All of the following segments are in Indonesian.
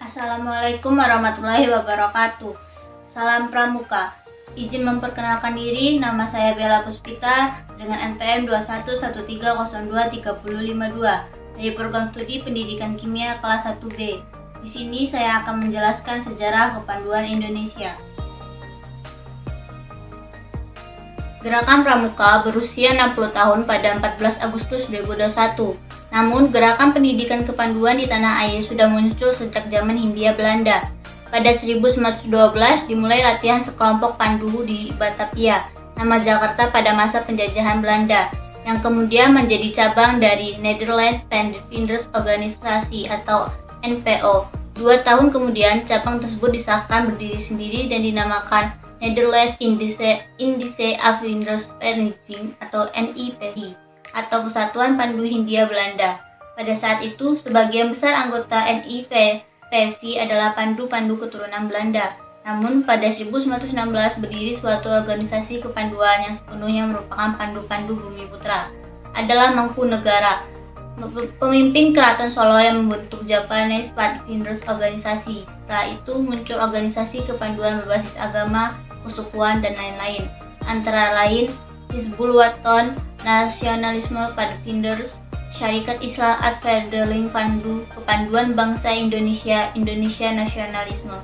Assalamualaikum warahmatullahi wabarakatuh. Salam Pramuka. Izin memperkenalkan diri, nama saya Bella Puspita dengan NPM 2113023052 dari Program Studi Pendidikan Kimia kelas 1B. Di sini saya akan menjelaskan sejarah kepanduan Indonesia. Gerakan Pramuka berusia 60 tahun pada 14 Agustus 2021. Namun, gerakan pendidikan kepanduan di tanah air sudah muncul sejak zaman Hindia Belanda. Pada 1912 dimulai latihan sekelompok pandu di Batavia, nama Jakarta pada masa penjajahan Belanda, yang kemudian menjadi cabang dari Nederlands Pathfinders Organisasi atau NPO. 2 tahun kemudian, cabang tersebut disahkan berdiri sendiri dan dinamakan Nederlands Indische Afvindersvereniging atau NIPV atau Persatuan Pandu Hindia Belanda. Pada saat itu, sebagian besar anggota NIPV adalah pandu-pandu keturunan Belanda. Namun, pada 1916 berdiri suatu organisasi kepanduan yang sepenuhnya merupakan pandu-pandu Bumi Putra, adalah Mangkunegara. Pemimpin Keraton Solo yang membentuk Japanese Pathfinders Organisasi. Setelah itu muncul organisasi kepanduan berbasis agama, kesukuan, dan lain-lain. Antara lain Hizbul Wathan, Nasionalisme Pathfinders, Syarikat Islam Adverdeling Pandu, Kepanduan Bangsa Indonesia, Indonesia Nasionalisme.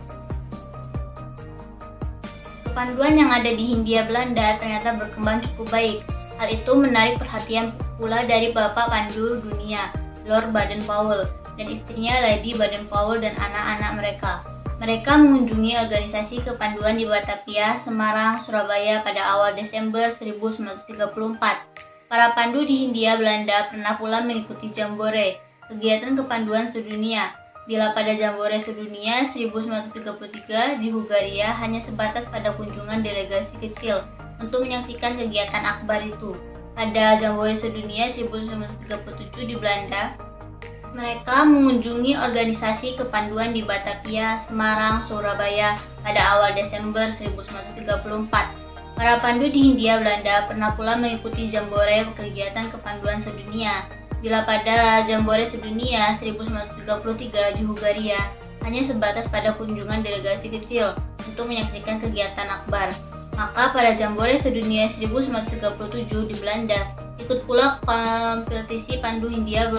Kepanduan yang ada di Hindia Belanda ternyata berkembang cukup baik. Hal itu menarik perhatian pula dari Bapak Pandu Dunia, Lord Baden-Powell, dan istrinya Lady Baden-Powell dan anak-anak mereka. Mereka mengunjungi organisasi kepanduan di Batavia, Semarang, Surabaya pada awal Desember 1934. Para pandu di Hindia Belanda pernah pula mengikuti Jambore, kegiatan kepanduan sedunia. Bila pada Jambore sedunia 1933 di Bulgaria hanya sebatas pada kunjungan delegasi kecil untuk menyaksikan kegiatan akbar itu. Pada Jambore sedunia 1937 di Belanda, mereka mengunjungi organisasi kepanduan di Batavia, Semarang, Surabaya pada awal Desember 1934. Para pandu di Hindia Belanda pernah pula mengikuti Jambore, kegiatan kepanduan sedunia. Bila pada Jambore sedunia 1933 di Bulgaria hanya sebatas pada kunjungan delegasi kecil untuk menyaksikan kegiatan akbar, maka pada Jambore sedunia 1937 di Belanda ikut pula kompetisi pandu Hindia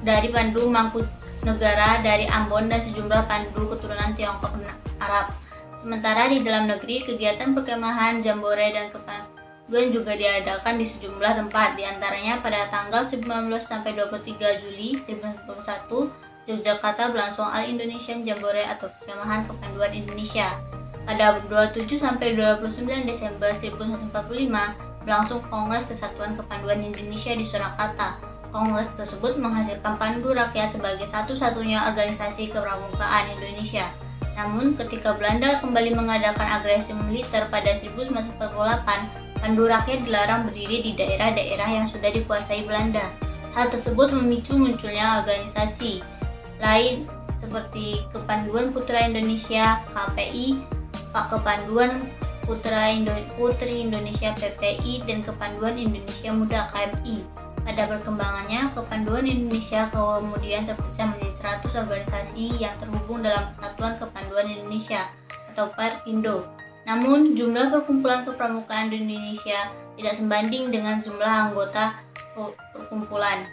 dari pandu Mangkunegara dari Ambon dan sejumlah pandu keturunan Tiongkok dan Arab. Sementara di dalam negeri, kegiatan perkemahan, Jambore, dan kepanduan juga diadakan di sejumlah tempat, diantaranya pada tanggal 19-23 Juli 1941, Yogyakarta berlangsung All Indonesian Jambore atau perkemahan kepanduan Indonesia. Pada 27-29 Desember 1945, berlangsung Kongres Kesatuan Kepanduan Indonesia di Surakarta. Kongres tersebut menghasilkan Pandu Rakyat sebagai satu-satunya organisasi kepramukaan Indonesia. Namun, ketika Belanda kembali mengadakan agresi militer pada 1948, Pandu Rakyat dilarang berdiri di daerah-daerah yang sudah dikuasai Belanda. Hal tersebut memicu munculnya organisasi lain seperti Kepanduan Putra Indonesia (KPI), Kepanduan Putri Indonesia (PPI), dan Kepanduan Indonesia Muda (KMI). Pada perkembangannya, Kepanduan Indonesia kemudian terpecah menjadi 100 organisasi yang terhubung dalam Persatuan Kepanduan Indonesia atau Perkindo. Namun, jumlah perkumpulan kepramukaan di Indonesia tidak sebanding dengan jumlah anggota perkumpulan.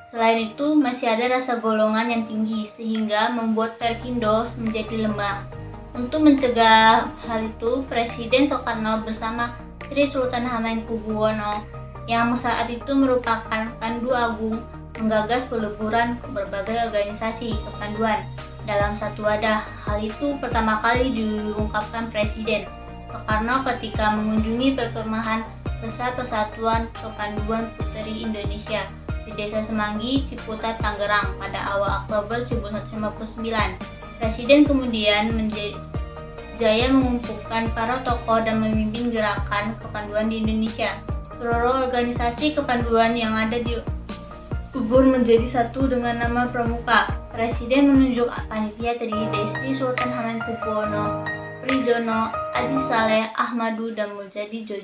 Selain itu, masih ada rasa golongan yang tinggi sehingga membuat Perkindo menjadi lemah. Untuk mencegah hal itu, Presiden Soekarno bersama Sri Sultan Hamengkubuwono yang saat itu merupakan Pandu Agung menggagas peleburan berbagai organisasi kepanduan dalam satu wadah. Hal itu pertama kali diungkapkan Presiden Soekarno ketika mengunjungi perkemahan besar Persatuan Kepanduan Putri Indonesia di Desa Semanggi, Ciputat, Tangerang pada awal Oktober 1959. Presiden kemudian jaya mengumpulkan para tokoh dan memimpin gerakan kepanduan di Indonesia. Seluruh organisasi kepanduan yang ada di kubur menjadi satu dengan nama Pramuka. Presiden menunjuk panitia terdiri dari Sri Sultan Hamengkubuwono, Prijono, Adi Saleh, Ahmadu, dan Muljadi Jojo.